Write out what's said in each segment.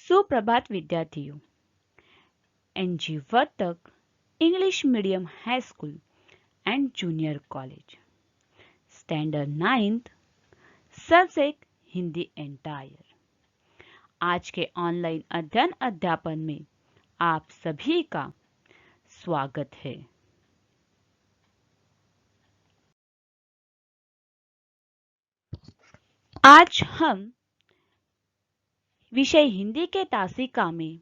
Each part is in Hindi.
सुप्रभात विद्यार्थियों। NG Vartak English medium high school and junior college, standard 9th, subject Hindi entire. आज के ऑनलाइन अध्ययन अध्यापन में आप सभी का स्वागत है। आज हम विषय हिंदी के तासिका में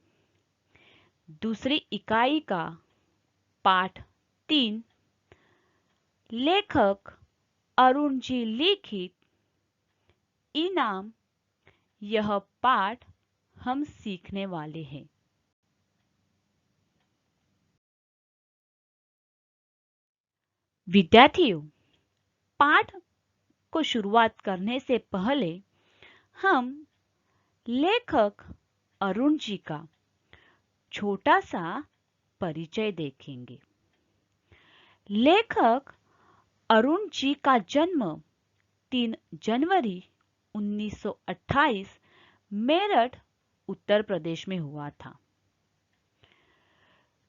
दूसरी इकाई का पाठ 3 लेखक अरुण जी लिखित इनाम, यह पाठ हम सीखने वाले हैं। विद्यार्थियों, पाठ को शुरुआत करने से पहले हम लेखक अरुण जी का छोटा सा परिचय देखेंगे। लेखक अरुण जी का जन्म 3 जनवरी 1928 मेरठ, उत्तर प्रदेश में हुआ था।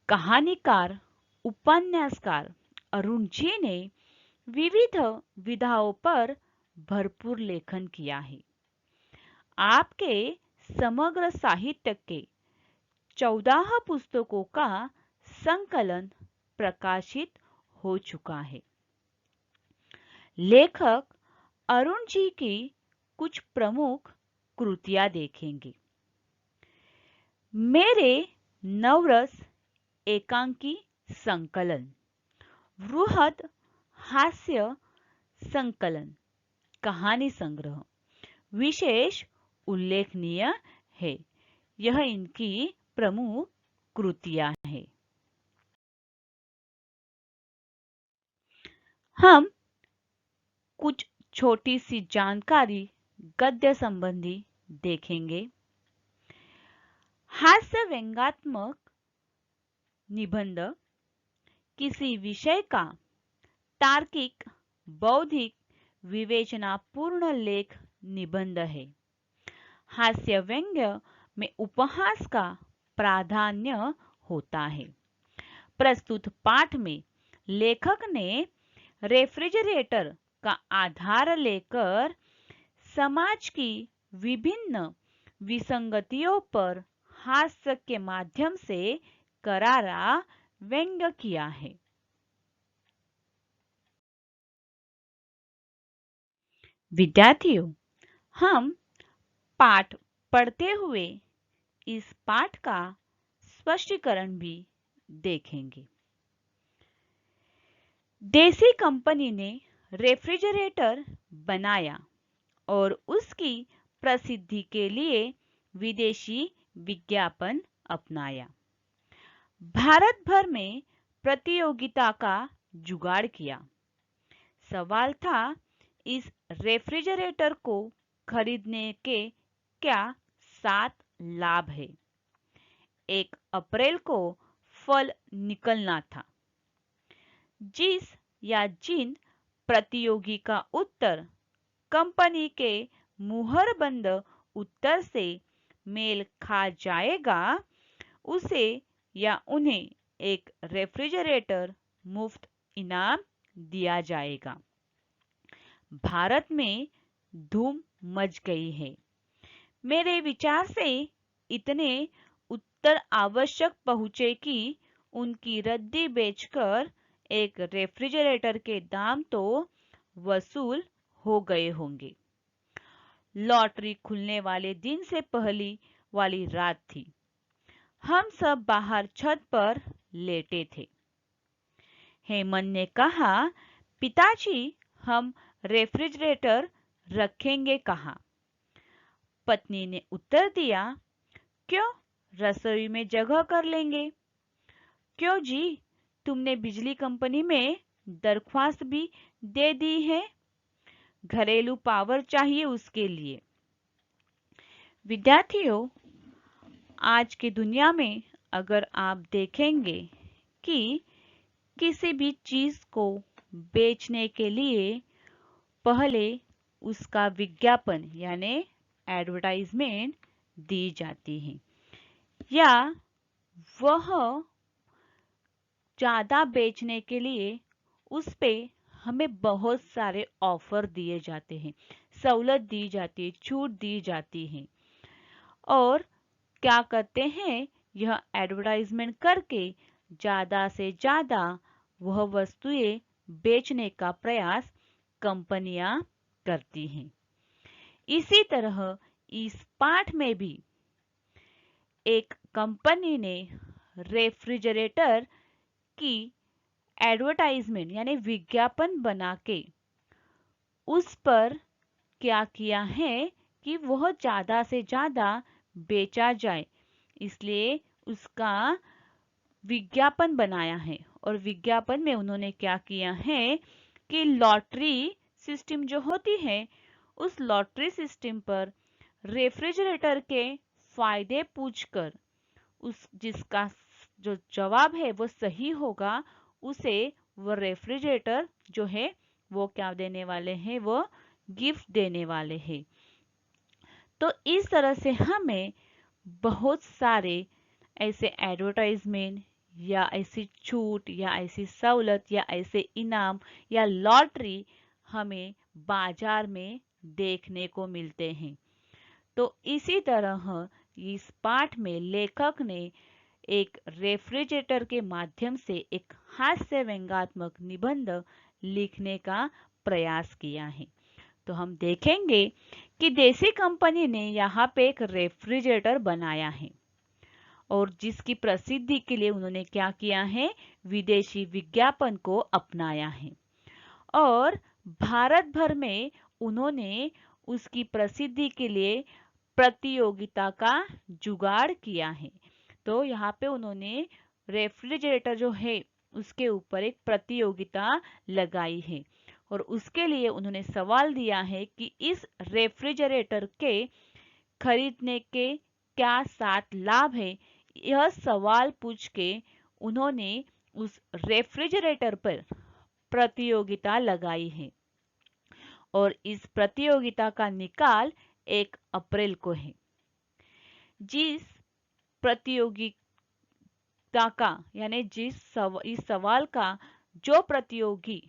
कहानीकार, उपन्यासकार अरुण जी ने विविध विधाओं पर भरपूर लेखन किया है। आपके समग्र साहित्य के 14 पुस्तकों का संकलन प्रकाशित हो चुका है। लेखक अरुण जी की कुछ प्रमुख कृतियां देखेंगे। मेरे नवरस एकांकी संकलन, वृहद हास्य संकलन, कहानी संग्रह विशेष उल्लेखनीय है। यह इनकी प्रमुख कृतियां हैं। हम कुछ छोटी सी जानकारी गद्य संबंधी देखेंगे। हास्य व्यंग्यात्मक निबंध किसी विषय का तार्किक, बौद्धिक, विवेचनापूर्ण लेख निबंध है। हास्य व्यंग्य में उपहास का प्राधान्य होता है। प्रस्तुत पाठ में लेखक ने रेफ्रिजरेटर का आधार लेकर समाज की विभिन्न विसंगतियों पर हास्य के माध्यम से करारा व्यंग्य किया है। विद्यार्थियों, हम पाठ पढ़ते हुए इस पाठ का स्पष्टीकरण भी देखेंगे। देसी कंपनी ने रेफ्रिजरेटर बनाया और उसकी प्रसिद्धि के लिए विदेशी विज्ञापन अपनाया। भारत भर में प्रतियोगिता का जुगाड़ किया। सवाल था, इस रेफ्रिजरेटर को खरीदने के क्या 7 लाभ है। 1 अप्रैल को फल निकलना था। जिस या जिन प्रतियोगी का उत्तर कंपनी के मुहरबंद उत्तर से मेल खा जाएगा, उसे या उन्हें एक रेफ्रिजरेटर मुफ्त इनाम दिया जाएगा। भारत में धूम मच गई है। मेरे विचार से इतने उत्तर आवश्यक पहुंचे कि उनकी रद्दी बेचकर एक रेफ्रिजरेटर के दाम तो वसूल हो गए होंगे। लॉटरी खुलने वाले दिन से पहली वाली रात थी। हम सब बाहर छत पर लेटे थे। हेमंत ने कहा, पिताजी, हम रेफ्रिजरेटर रखेंगे कहाँ? पत्नी ने उत्तर दिया, क्यों, रसोई में जगह कर लेंगे। क्यों जी, तुमने बिजली कंपनी में दरख्वास्त भी दे दी है? घरेलू पावर चाहिए उसके लिए। विद्यार्थियों, आज की दुनिया में अगर आप देखेंगे कि किसी भी चीज को बेचने के लिए पहले उसका विज्ञापन यानी एडवर्टाइजमेंट दी जाती हैं, या वह ज़्यादा बेचने के लिए उस पे हमें बहुत सारे ऑफर दिए जाते हैं, सहूलत दी जाती है, छूट दी जाती है। और क्या करते हैं, यह एडवर्टाइजमेंट करके ज़्यादा से ज़्यादा वह वस्तुएं बेचने का प्रयास कंपनियां करती हैं। इसी तरह इस पाठ में भी एक कंपनी ने रेफ्रिजरेटर की एडवर्टाइजमेंट यानी विज्ञापन बना के उस पर क्या किया है कि वह ज़्यादा से ज़्यादा बेचा जाए, इसलिए उसका विज्ञापन बनाया है। और विज्ञापन में उन्होंने क्या किया है कि लॉटरी सिस्टम जो होती है, उस लॉटरी सिस्टम पर रेफ्रिजरेटर के फायदे पूछकर उस जिसका जो जवाब है वो सही होगा, उसे वो रेफ्रिजरेटर जो है वो क्या देने वाले हैं, वो गिफ्ट देने वाले हैं। तो इस तरह से हमें बहुत सारे ऐसे एडवर्टाइजमेंट या ऐसी छूट या ऐसी सहूलत या ऐसे इनाम या लॉटरी हमें बाजार में देखने को मिलते हैं। तो इसी तरह इस पाठ में लेखक ने एक रेफ्रिजरेटर के माध्यम से एक हास्य व्यंग्यात्मक निबंध लिखने का प्रयास किया है। तो हम देखेंगे कि देसी कंपनी ने यहाँ पे एक रेफ्रिजरेटर बनाया है और जिसकी प्रसिद्धि के लिए उन्होंने क्या किया है, विदेशी विज्ञापन को अपनाया है और भारत भर में उन्होंने उसकी प्रसिद्धि के लिए प्रतियोगिता का जुगाड़ किया है। तो यहाँ पे उन्होंने रेफ्रिजरेटर जो है उसके ऊपर एक प्रतियोगिता लगाई है और उसके लिए उन्होंने सवाल दिया है कि इस रेफ्रिजरेटर के खरीदने के क्या 7 लाभ है। यह सवाल पूछ के उन्होंने उस रेफ्रिजरेटर पर प्रतियोगिता लगाई है और इस प्रतियोगिता का निकाल 1 अप्रैल को है। जिस प्रतियोगिता का यानी इस सवाल का जो प्रतियोगी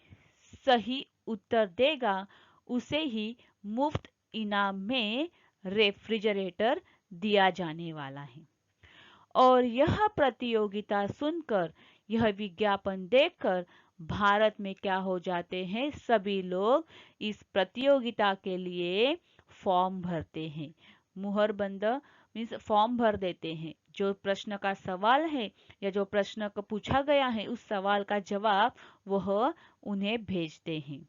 सही उत्तर देगा उसे ही मुफ्त इनाम में रेफ्रिजरेटर दिया जाने वाला है। और यह प्रतियोगिता सुनकर, यह विज्ञापन देखकर भारत में क्या हो जाते हैं, सभी लोग इस प्रतियोगिता के लिए फॉर्म भरते हैं। मुहरबंद मीन्स फॉर्म भर देते हैं। जो प्रश्न का सवाल है या जो प्रश्न को पूछा गया है उस सवाल का जवाब वह उन्हें भेजते हैं।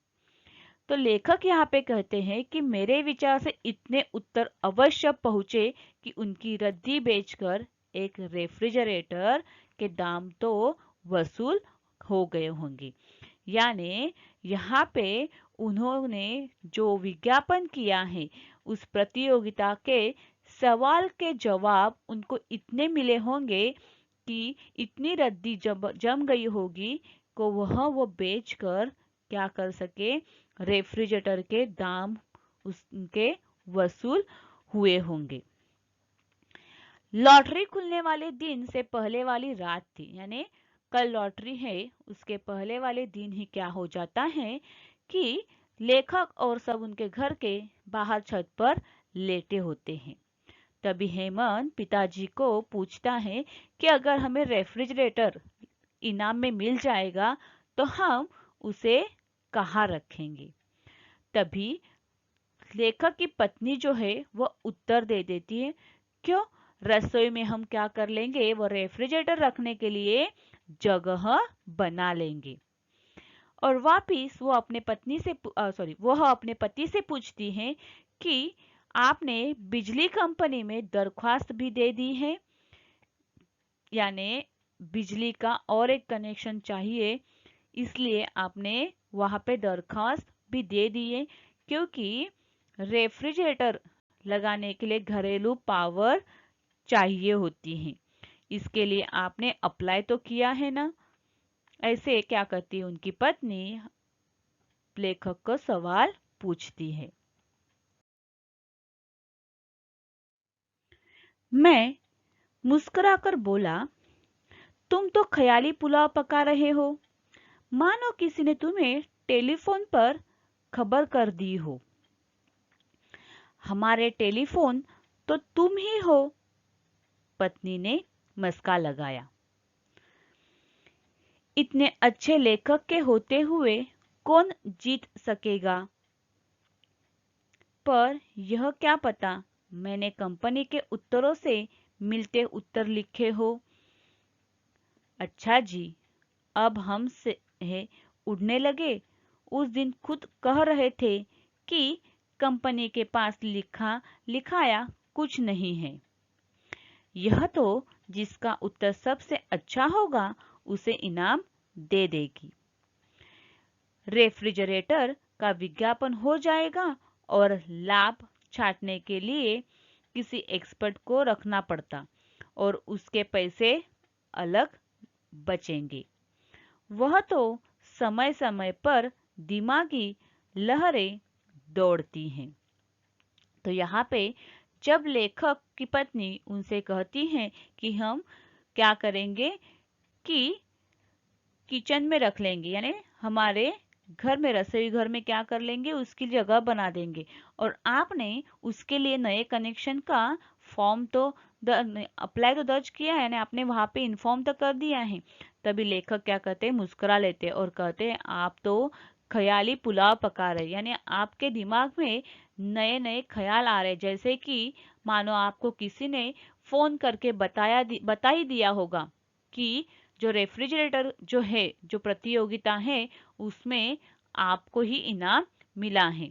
तो लेखक यहाँ पे कहते हैं कि मेरे विचार से इतने उत्तर अवश्य पहुंचे कि उनकी रद्दी बेचकर एक रेफ्रिजरेटर के दाम तो वसूल हो गए होंगे। यानी यहाँ पे उन्होंने जो विज्ञापन किया है उस प्रतियोगिता के सवाल के जवाब उनको इतने मिले होंगे कि इतनी रद्दी जम गई होगी को वो बेचकर क्या कर सके, रेफ्रिजरेटर के दाम उसके वसूल हुए होंगे। लॉटरी खुलने वाले दिन से पहले वाली रात थी, यानी कल लॉटरी है उसके पहले वाले दिन ही क्या हो जाता है कि लेखक और सब उनके घर के बाहर छत पर लेटे होते हैं। तभी हेमंत पिताजी को पूछता है कि अगर हमें रेफ्रिजरेटर इनाम में मिल जाएगा तो हम उसे कहाँ रखेंगे। तभी लेखक की पत्नी जो है वह उत्तर दे देती है, क्यों, रसोई में हम क्या कर लेंगे, वो रेफ्रिजरेटर रखने के लिए जगह बना लेंगे। और वापिस वो अपने पत्नी से वह अपने पति से पूछती है कि आपने बिजली कंपनी में दरख्वास्त भी दे दी है, यानी बिजली का और एक कनेक्शन चाहिए, इसलिए आपने वहां पे दरख्वास्त भी दे दी है, क्योंकि रेफ्रिजरेटर लगाने के लिए घरेलू पावर चाहिए होती है, इसके लिए आपने अप्लाई तो किया है ना। ऐसे क्या करती है उनकी पत्नी लेखक को सवाल पूछती है। मैं मुस्कुराकर बोला, तुम तो ख्याली पुलाव पका रहे हो, मानो किसी ने तुम्हें टेलीफोन पर खबर कर दी हो। हमारे टेलीफोन तो तुम ही हो, पत्नी ने मस्का लगाया। इतने अच्छे लेखक के होते हुए कौन जीत सकेगा? पर यह क्या पता मैंने कंपनी के उत्तरों से मिलते उत्तर लिखे हो। अच्छा जी, अब हम से है उड़ने लगे। उस दिन खुद कह रहे थे कि कंपनी के पास लिखा लिखाया कुछ नहीं है। यह तो जिसका उत्तर सबसे अच्छा होगा उसे इनाम दे देगी। रेफ्रिजरेटर का विज्ञापन हो जाएगा और लाभ छांटने के लिए किसी एक्सपर्ट को रखना पड़ता और उसके पैसे अलग बचेंगे। वह तो समय समय पर दिमागी लहरें दौड़ती हैं। तो यहाँ पे जब लेखक की पत्नी उनसे कहती है कि हम क्या करेंगे कि किचन में रख लेंगे, यानी हमारे घर में रसोई घर में क्या कर लेंगे, उसकी जगह बना देंगे और आपने उसके लिए नए कनेक्शन का फॉर्म तो अप्लाई तो दर्ज किया है, यानी आपने वहां पे इन्फॉर्म तो कर दिया है। तभी लेखक क्या कहते हैं, मुस्कुरा लेते हैं और कहते हैं आप तो ख्याली पुलाव पका रहे, यानी आपके दिमाग में नए नए ख्याल आ रहे, जैसे कि मानो आपको किसी ने फोन करके बता ही दिया होगा कि जो रेफ्रिजरेटर जो है, जो प्रतियोगिता है, उसमें आपको ही इनाम मिला है।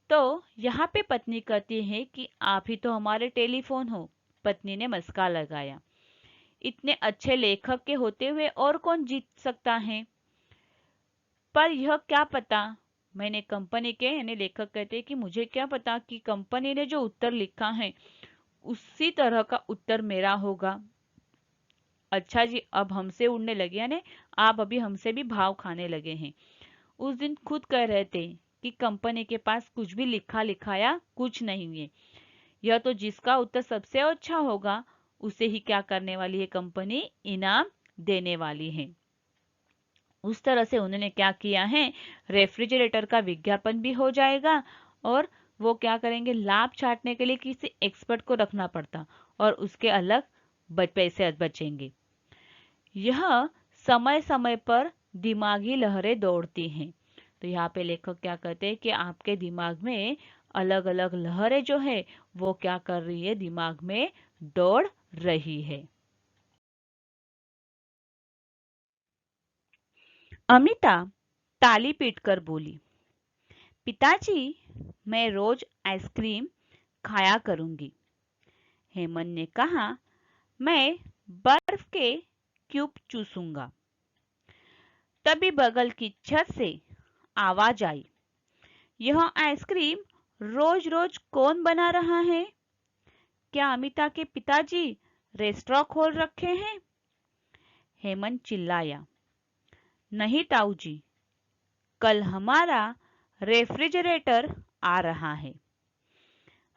तो यहाँ पे पत्नी कहती है कि आप ही तो हमारे टेलीफोन हो। पत्नी ने मस्का लगाया, इतने अच्छे लेखक के होते हुए और कौन जीत सकता है? पर यह क्या पता मैंने कंपनी के, यानी लेखक कहते हैं कि मुझे क्या पता कि कंपनी ने जो उत्तर लिखा है उसी तरह का उत्तर मेरा होगा। अच्छा जी, अब हमसे उड़ने लगे, यानी आप अभी हमसे भी भाव खाने लगे हैं। उस दिन खुद कह रहे थे कि कंपनी के पास कुछ भी लिखा लिखाया कुछ नहीं है। यह तो जिसका उत्तर सबसे अच्छा होगा उसे ही क्या करने वाली है कंपनी, इनाम देने वाली है। उस तरह से उन्होंने क्या किया है, रेफ्रिजरेटर का विज्ञापन भी हो जाएगा और वो क्या करेंगे, लाभ छांटने के लिए किसी एक्सपर्ट को रखना पड़ता और उसके अलग पैसे बचेंगे। यह समय समय पर दिमागी लहरें दौड़ती हैं। तो यहाँ पे लेखक क्या कहते हैं कि आपके दिमाग में अलग अलग लहरें जो है वो क्या कर रही है, दिमाग में दौड़ रही है। अमिता ताली पीटकर बोली, पिताजी, मैं रोज आइसक्रीम खाया करूंगी। हेमंत ने कहा, मैं बर्फ के क्यूब चूसूंगा। तभी बगल की छत से आवाज आई, यह आइसक्रीम रोज रोज कौन बना रहा है? क्या अमिता के पिताजी रेस्टोरेंट खोल रखे हैं? हेमंत चिल्लाया, नहीं ताऊ जी, कल हमारा रेफ्रिजरेटर आ रहा है।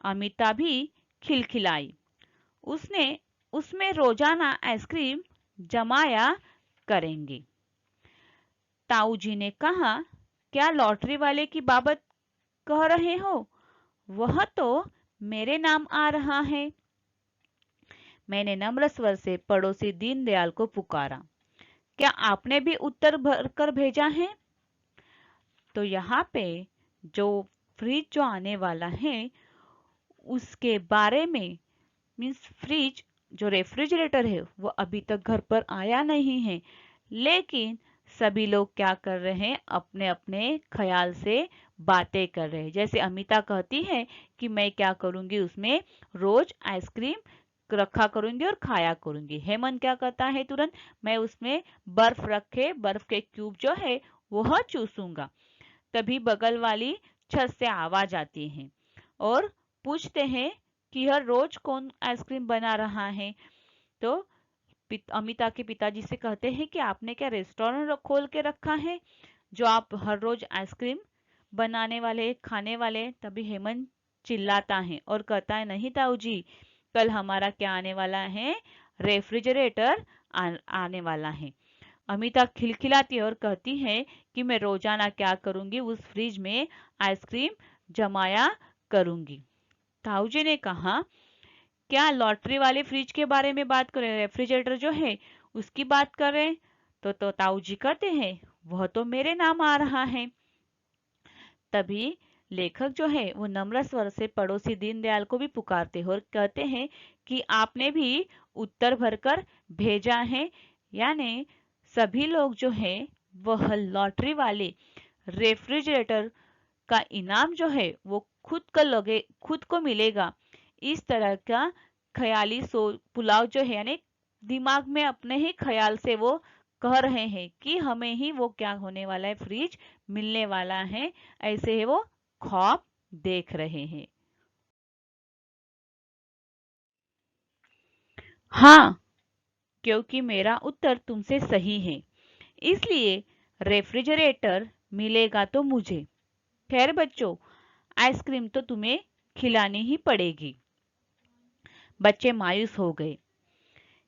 अमिता भी खिलखिलाई, उसने उसमें रोजाना आइसक्रीम जमाया करेंगे। ताऊ जी ने कहा, क्या लॉटरी वाले की बाबत कह रहे हो? वह तो मेरे नाम आ रहा है। मैंने नम्र स्वर से पड़ोसी दीनदयाल को पुकारा, क्या आपने भी उत्तर भरकर भेजा है? तो यहाँ पे जो फ्रिज जो आने वाला है उसके बारे में, मीन्स फ्रिज जो रेफ्रिजरेटर है वो अभी तक घर पर आया नहीं है, लेकिन सभी लोग क्या कर रहे हैं, अपने अपने ख्याल से बातें कर रहे हैं। जैसे अमिता कहती है कि मैं क्या करूंगी, उसमें रोज आइसक्रीम रखा करूंगी और खाया करूंगी। हेमंत क्या कहता है तुरंत, मैं उसमें बर्फ रखे बर्फ के क्यूब जो है वह चूसूंगा। तभी बगल वाली छत से आवाज आती है और पूछते हैं कि यह रोज कौन आइसक्रीम बना रहा है? तो अमिता के पिताजी से कहते हैं कि आपने क्या रेस्टोरेंट खोल के रखा है जो आप हर रोज आइसक्रीम बनाने वाले खाने वाले? तभी हेमंत चिल्लाता है और कहता है, नहीं ताऊ जी, कल हमारा क्या आने वाला है, रेफ्रिजरेटर आने वाला है। अमिता खिलखिलाती है और कहती है कि मैं रोजाना क्या करूंगी, उस फ्रिज में आइसक्रीम जमाया करूंगी। ताऊजी ने कहा, क्या लॉटरी वाले फ्रिज के बारे में बात करें, रेफ्रिजरेटर जो है उसकी बात करें? तो ताऊजी कहते हैं, वह तो मेरे नाम आ रहा है। तभी लेखक जो है वो नम्र स्वर से पड़ोसी दीनदयाल को भी पुकारते हैं और कहते हैं कि आपने भी उत्तर भरकर भेजा है, यानी सभी लोग जो है वह लॉटरी वाले रेफ्रिजरेटर का इनाम जो है वो खुद को मिलेगा, इस तरह का ख्याली सो पुलाव जो है, यानी दिमाग में अपने ही ख्याल से वो कह रहे हैं कि हमें ही वो क्या होने वाला है, फ्रिज मिलने वाला है, ऐसे ही वो ख्वाब देख रहे हैं। हाँ, क्योंकि मेरा उत्तर तुमसे सही है, इसलिए रेफ्रिजरेटर मिलेगा तो मुझे। खैर बच्चों, आइसक्रीम तो तुम्हें खिलानी ही पड़ेगी। बच्चे मायूस हो गए।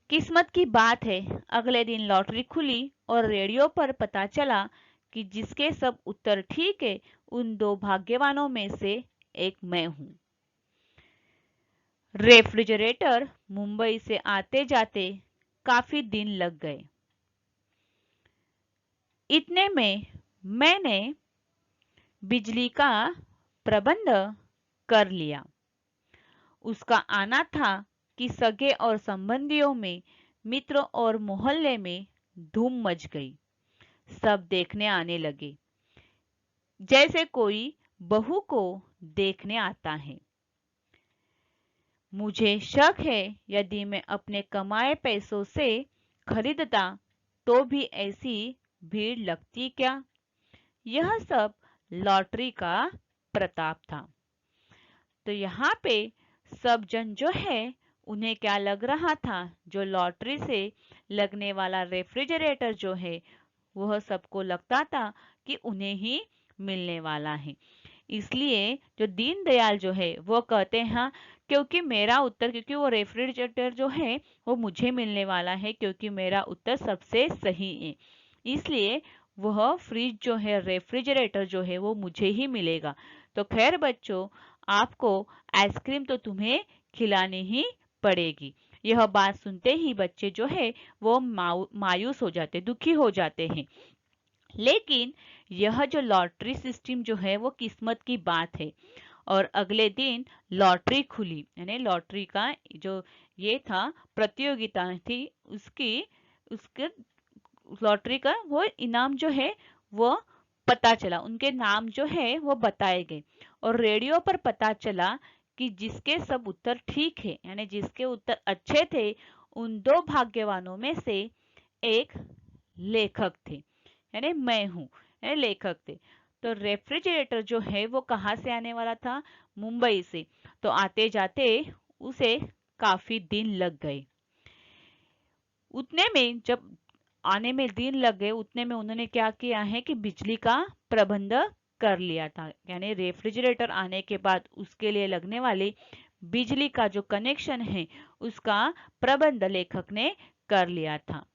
किस्मत की बात है, अगले दिन लॉटरी खुली और रेडियो पर पता चला कि जिसके सब उत्तर ठीक है, उन दो भाग्यवानों में से एक मैं हूं। रेफ्रिजरेटर मुंबई से आते जाते काफी दिन लग गए। इतने में मैंने बिजली का प्रबंध कर लिया। उसका आना था कि सगे और संबंधियों में, मित्रों और मोहल्ले में धूम मच गई। सब देखने आने लगे, जैसे कोई बहू को देखने आता है। मुझे शक है, यदि मैं अपने कमाए पैसों से खरीदता तो भी ऐसी भीड़ लगती क्या? यह सब लॉटरी का प्रताप था। तो यहाँ पे सब जन जो है उन्हें क्या लग रहा था, जो लॉटरी से लगने वाला रेफ्रिजरेटर जो है वह सबको लगता था कि उन्हें ही मिलने वाला है। इसलिए जो दीनदयाल जो है वो कहते हैं, हाँ, क्योंकि वो रेफ्रिजरेटर जो है वो मुझे मिलने वाला है, क्योंकि मेरा उत्तर सबसे सही है, इसलिए वह फ्रिज जो है, रेफ्रिजरेटर जो है वो मुझे ही मिलेगा। तो खैर बच्चों, आपको आइसक्रीम तो तुम्हें खिलानी ही पड़ेगी। यह बात सुनते ही बच्चे जो है वो मायूस हो जाते, दुखी हो जाते हैं। लेकिन यह जो लॉटरी सिस्टम जो है वो किस्मत की बात है। और अगले दिन लॉटरी खुली, यानी लॉटरी का जो ये था, प्रतियोगिता थी, उसके लॉटरी का वो इनाम जो है वो पता चला, उनके नाम जो है वो बताए गए। और रेडियो पर पता चला कि जिसके सब उत्तर ठीक है, यानी जिसके उत्तर अच्छे थे, उन दो भाग्यवानों में से एक लेखक थे, यानी मैं हूँ, यानी लेखक थे। तो रेफ्रिजरेटर जो है वो कहाँ से आने वाला था? मुंबई से। तो आते जाते उसे काफी दिन लग गए। उतने में जब आने में दिन लग गए, उतने में उन्होंने क्या किया है कि बिजली का प्रबंध कर लिया था, यानी रेफ्रिजरेटर आने के बाद उसके लिए लगने वाले बिजली का जो कनेक्शन है उसका प्रबंध लेखक ने कर लिया था।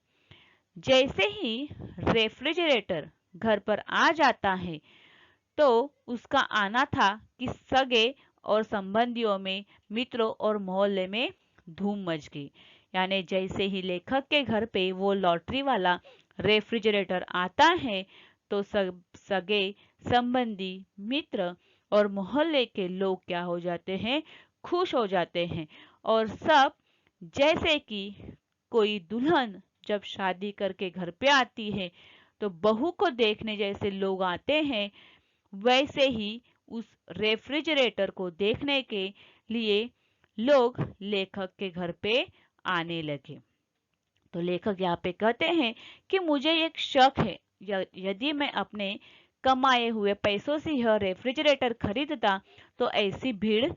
जैसे ही रेफ्रिजरेटर घर पर आ जाता है तो उसका आना था कि सगे और संबंधियों में, मित्रों और मोहल्ले में धूम मच गई। यानी जैसे ही लेखक के घर पे वो लॉटरी वाला रेफ्रिजरेटर आता है तो सब सगे, संबंधी, मित्र और मोहल्ले के लोग क्या हो जाते हैं, खुश हो जाते हैं। और सब जैसे कि कोई दुल्हन जब शादी करके घर पे आती है तो बहू को देखने जैसे लोग आते हैं, वैसे ही उस रेफ्रिजरेटर को देखने के लिए लोग लेखक के घर पे आने लगे। तो लेखक यहाँ पे कहते हैं कि मुझे एक शक है, यदि मैं अपने कमाए हुए पैसों से यह रेफ्रिजरेटर खरीदता तो ऐसी भीड़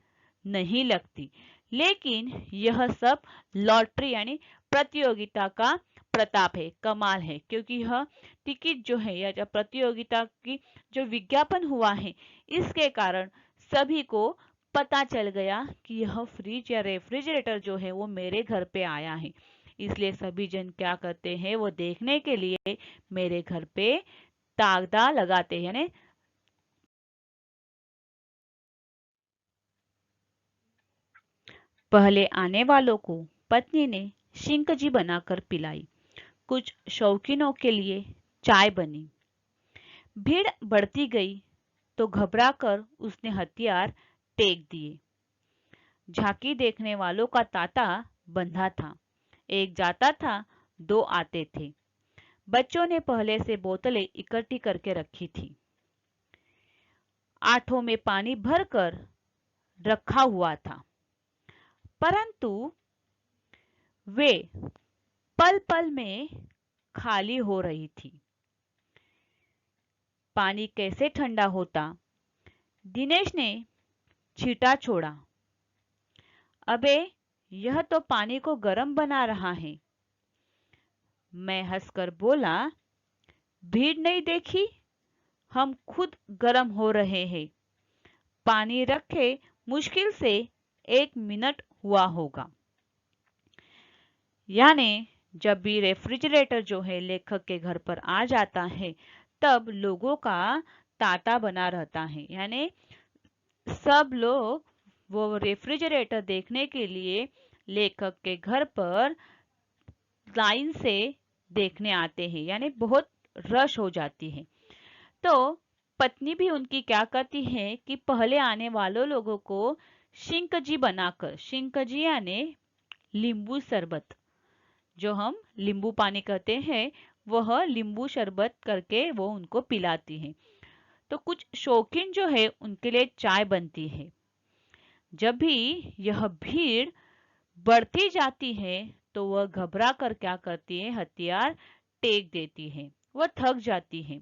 नहीं लगती। लेकिन यह सब लॉटरी यानी प्रतियोगिता का प्रताप है, कमाल है, क्योंकि यह टिकट जो है या जो प्रतियोगिता की जो विज्ञापन हुआ है, इसके कारण सभी को पता चल गया कि यह फ्रिज या रेफ्रिजरेटर जो है वो मेरे घर पे आया है। इसलिए सभी जन क्या करते हैं, वो देखने के लिए मेरे घर पे ताला लगाते हैं, यानी पहले आने वालों को पत्नी ने शिंकजी बनाकर पिलाई। कुछ शौकीनों के लिए चाय बनी। भीड़ बढ़ती गई तो घबराकर उसने हथियार टेक दिए। झांकी देखने वालों का तांता बंधा था। एक जाता था, दो आते थे। बच्चों ने पहले से बोतलें इकट्ठी करके रखी थी। आठों में पानी भरकर रखा हुआ था, परंतु वे पल पल में खाली हो रही थी। पानी कैसे ठंडा होता? दिनेश ने छींटा छोड़ा। अबे, यह तो पानी को गर्म बना रहा है। मैं हंसकर बोला, भीड़ नहीं देखी, हम खुद गर्म हो रहे हैं। पानी रखे मुश्किल से 1 मिनट हुआ होगा। यानी जब भी रेफ्रिजरेटर जो है लेखक के घर पर आ जाता है, तब लोगों का तांता बना रहता है। यानी सब लोग वो रेफ्रिजरेटर देखने के लिए लेखक के घर पर लाइन से देखने आते हैं, यानी बहुत रश हो जाती है। तो पत्नी भी उनकी क्या करती है कि पहले आने वालों लोगों को शिंकजी बनाकर, शिंकजी यानी नींबू शरबत, जो हम नींबू पानी कहते हैं, वह नींबू शरबत करके वो उनको पिलाती है। तो कुछ शौकीन जो है उनके लिए चाय बनती है। जब भी यह भीड़ बढ़ती जाती है तो वह घबरा कर क्या करती है, हथियार टेक देती है। वह थक जाती है।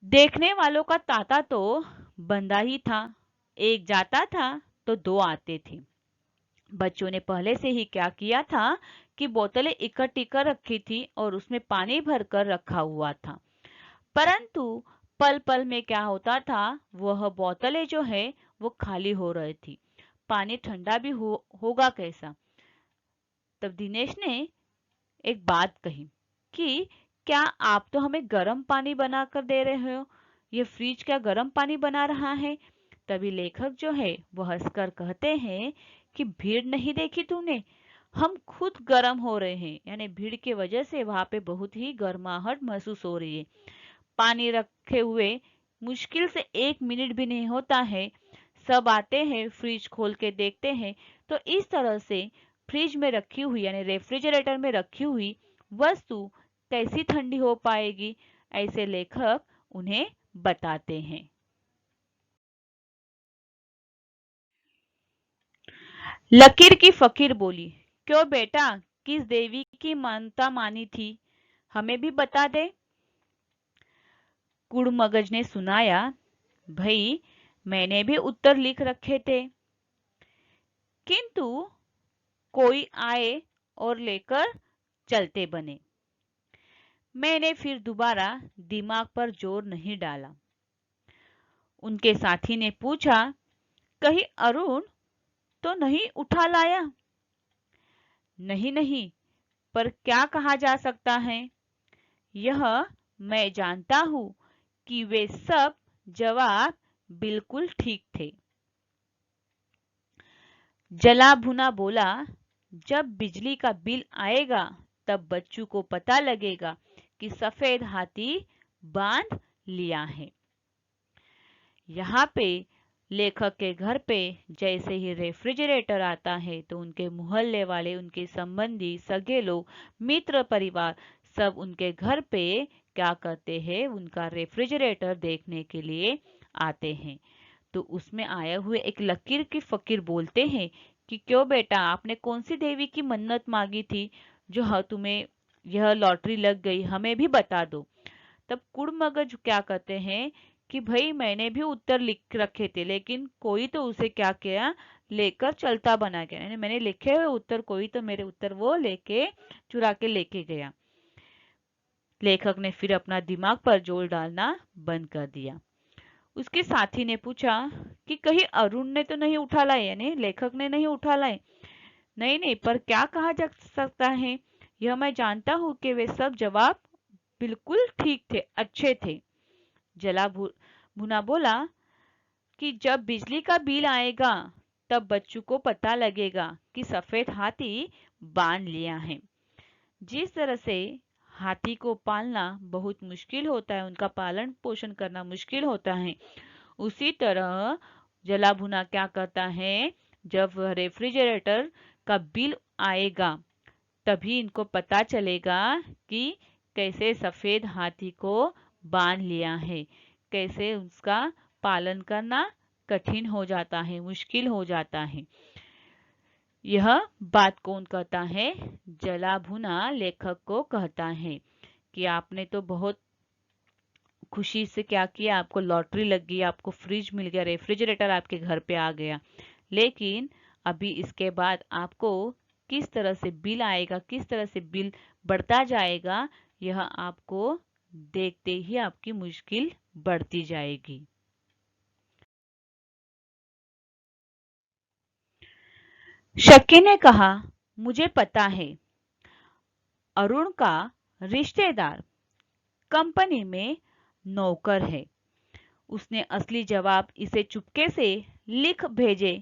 देखने वालों का तांता तो बंधा ही था। एक जाता था तो दो आते थे। बच्चों ने पहले से ही क्या किया था कि बोतलें इकट्ठी कर रखी थी और उसमें पानी भरकर रखा हुआ था। परंतु पल पल में क्या होता था, वह बोतलें जो है वो खाली हो रही थी। पानी ठंडा भी होगा कैसा? तब दिनेश ने एक बात कही कि क्या आप तो हमें गर्म पानी बनाकर दे रहे हो, ये फ्रिज क्या गर्म पानी बना रहा है? तभी लेखक जो है वह हंसकर कहते हैं कि भीड़ नहीं देखी तूने, हम खुद गर्म हो रहे हैं। यानी भीड़ की वजह से वहां पे बहुत ही गर्माहट महसूस हो रही है। पानी रखे हुए मुश्किल से 1 मिनट भी नहीं होता है, सब आते हैं, फ्रिज खोल के देखते हैं। तो इस तरह से फ्रिज में रखी हुई यानी रेफ्रिजरेटर में रखी हुई वस्तु कैसी ठंडी हो पाएगी, ऐसे लेखक उन्हें बताते हैं। लकीर की फकीर बोली, क्यों बेटा, किस देवी की मानता मानी थी, हमें भी बता दे। कुड़मगज ने सुनाया, भाई मैंने भी उत्तर लिख रखे थे, किंतु कोई आए और लेकर चलते बने। मैंने फिर दोबारा दिमाग पर जोर नहीं डाला। उनके साथी ने पूछा, कहीं अरुण तो नहीं उठा लाया? नहीं नहीं, पर क्या कहा जा सकता है? यह मैं जानता हूं कि वे सब जवाब बिल्कुल ठीक थे। जला भुना बोला, जब बिजली का बिल आएगा तब बच्चू को पता लगेगा कि सफेद हाथी बांध लिया है। यहाँ पे लेखक के घर पे जैसे ही रेफ्रिजरेटर आता है तो उनके मोहल्ले वाले, उनके संबंधी, सगे लोग, मित्र परिवार सब उनके घर पे क्या करते हैं, उनका रेफ्रिजरेटर देखने के लिए आते हैं। तो उसमें आए हुए एक लकीर की फकीर बोलते हैं कि क्यों बेटा, आपने कौन सी देवी की मन्नत मांगी थी जो तुम्हें यह लॉटरी लग गई, हमें भी बता दो। तब कुड़मगज क्या कहते हैं कि भाई मैंने भी उत्तर लिख रखे थे, लेकिन कोई तो उसे क्या किया, लेकर चलता बना गया। यानी मैंने लिखे हुए उत्तर, कोई तो मेरे उत्तर वो लेके चुरा के लेके गया। लेखक ने फिर अपना दिमाग पर जोर डालना बंद कर दिया। उसके साथी ने पूछा कि कहीं अरुण ने तो नहीं उठा लाए, यानी लेखक ने नहीं उठा लाए। नहीं नहीं, पर क्या कहा जा सकता है, यह मैं जानता हूँ कि वे सब जवाब बिल्कुल ठीक थे, अच्छे थे। भुना बोला कि जब बिजली का बिल आएगा तब बच्चों को पता लगेगा कि सफेद हाथी बांध लिया है। जिस तरह से हाथी को पालना बहुत मुश्किल होता है, उनका पालन पोषण करना मुश्किल होता है, उसी तरह जला भुना क्या करता है, जब रेफ्रिजरेटर का बिल आएगा तभी इनको पता चलेगा कि कैसे सफेद हाथी को बांध लिया है, कैसे उसका पालन करना कठिन हो जाता है, मुश्किल हो जाता है। यह बात कौन कहता है, जला भुना लेखक को कहता है कि आपने तो बहुत खुशी से क्या किया, आपको लॉटरी लग गई, आपको फ्रिज मिल गया, रेफ्रिजरेटर आपके घर पे आ गया, लेकिन अभी इसके बाद आपको किस तरह से बिल आएगा, किस तरह से बिल बढ़ता जाएगा, यह आपको देखते ही आपकी मुश्किल बढ़ती जाएगी। शक्की ने कहा, मुझे पता है, अरुण का रिश्तेदार कंपनी में नौकर है। उसने असली जवाब इसे चुपके से लिख भेजे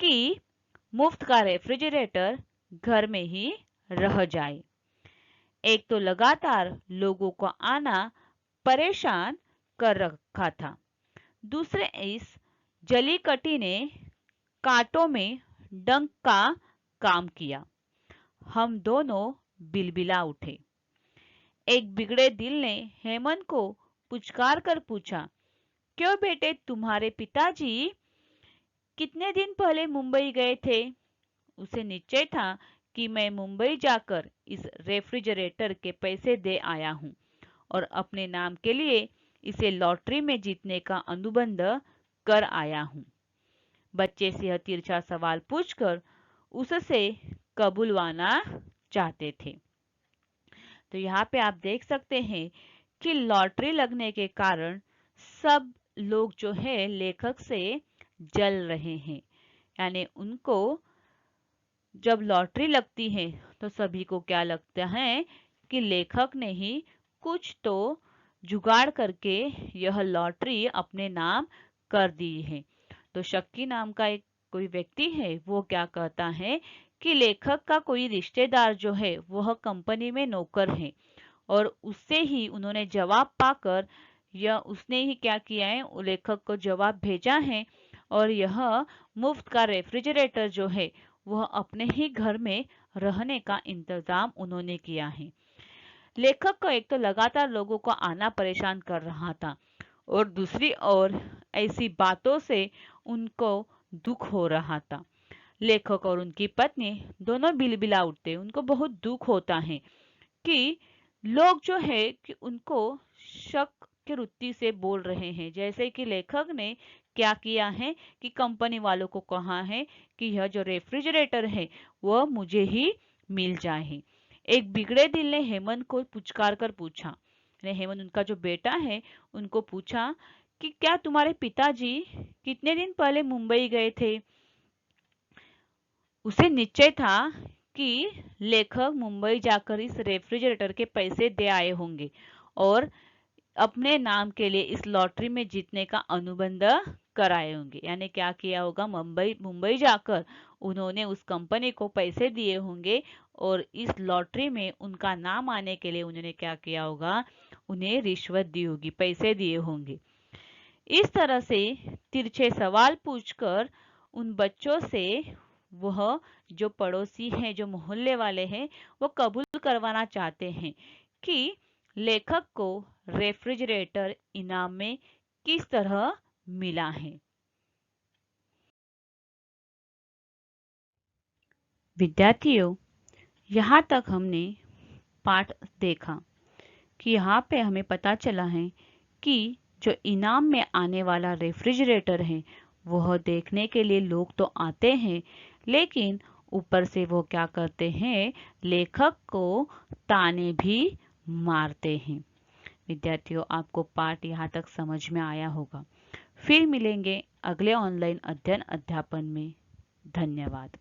कि मुफ्त का रेफ्रिजरेटर घर में ही रह जाए। एक तो लगातार लोगों को आना परेशान कर रखा था, दूसरे इस जली कटी ने कांटों में डंक का काम किया। हम दोनों बिलबिला उठे। एक बिगड़े दिल ने हेमंत को पुचकार कर पूछा, क्यों बेटे, तुम्हारे पिताजी कितने दिन पहले मुंबई गए थे? उसे निश्चय था कि मैं मुंबई जाकर इस रेफ्रिजरेटर के पैसे दे आया हूँ और अपने नाम के लिए इसे लॉटरी में जीतने का अनुबंध कर आया हूँ। बच्चे से यह तिरछा सवाल पूछकर उससे कबूलवाना चाहते थे। तो यहाँ पे आप देख सकते हैं कि लॉटरी लगने के कारण सब लोग जो है लेखक से जल रहे हैं, यानी उनको जब लॉटरी लगती है तो सभी को क्या लगता है कि लेखक ने ही कुछ तो जुगाड़ करके यह लॉटरी अपने नाम कर दी है। तो शक्की नाम का एक कोई व्यक्ति है, वो क्या कहता है कि लेखक का कोई रिश्तेदार जो है वह कंपनी में नौकर है और उससे ही उन्होंने जवाब पाकर यह उसने ही क्या किया है, लेखक को जवाब भेजा है और यह मुफ्त का रेफ्रिजरेटर जो है वह अपने ही घर में रहने का इंतजाम उन्होंने किया है। लेखक को एक तो लगातार लोगों को आना परेशान कर रहा था और दूसरी ओर ऐसी बातों से उनको दुख हो रहा था। लेखक और उनकी पत्नी दोनों बिलबिला उठते, उनको बहुत दुख होता है कि लोग जो है कि उनको शक की वृत्ति से बोल रहे हैं, जैसे कि लेखक ने क्या किया है कि कंपनी वालों को कहा है कि यह जो रेफ्रिजरेटर है वह मुझे ही मिल जाए। एक बिगड़े दिल ने हेमंत को पुचकार कर पूछा, हेमंत उनका जो बेटा है उनको पूछा कि क्या तुम्हारे पिताजी कितने दिन पहले मुंबई गए थे? उसे निश्चय था कि लेखक मुंबई जाकर इस रेफ्रिजरेटर के पैसे दे आए होंगे और अपने नाम के लिए इस लॉटरी में जीतने का अनुबंध कराए होंगे, यानी क्या किया होगा, मुंबई मुंबई जाकर उन्होंने उस कंपनी को पैसे दिए होंगे और इस लॉटरी में उनका नाम आने के लिए उन्होंने क्या किया होगा, उन्हें रिश्वत दी होगी, पैसे दिए होंगे। इस तरह से तिरछे सवाल पूछकर उन बच्चों से वह जो पड़ोसी हैं, जो मोहल्ले वाले हैं, वो कबूल करवाना चाहते हैं कि लेखक को रेफ्रिजरेटर इनाम में किस तरह मिला है। विद्यार्थियों, यहाँ तक हमने पाठ देखा कि यहाँ पे हमें पता चला है कि जो इनाम में आने वाला रेफ्रिजरेटर है वह देखने के लिए लोग तो आते हैं, लेकिन ऊपर से वो क्या करते हैं, लेखक को ताने भी मारते हैं। विद्यार्थियों, आपको पाठ यहाँ तक समझ में आया होगा। फिर मिलेंगे अगले ऑनलाइन अध्ययन अध्यापन में। धन्यवाद।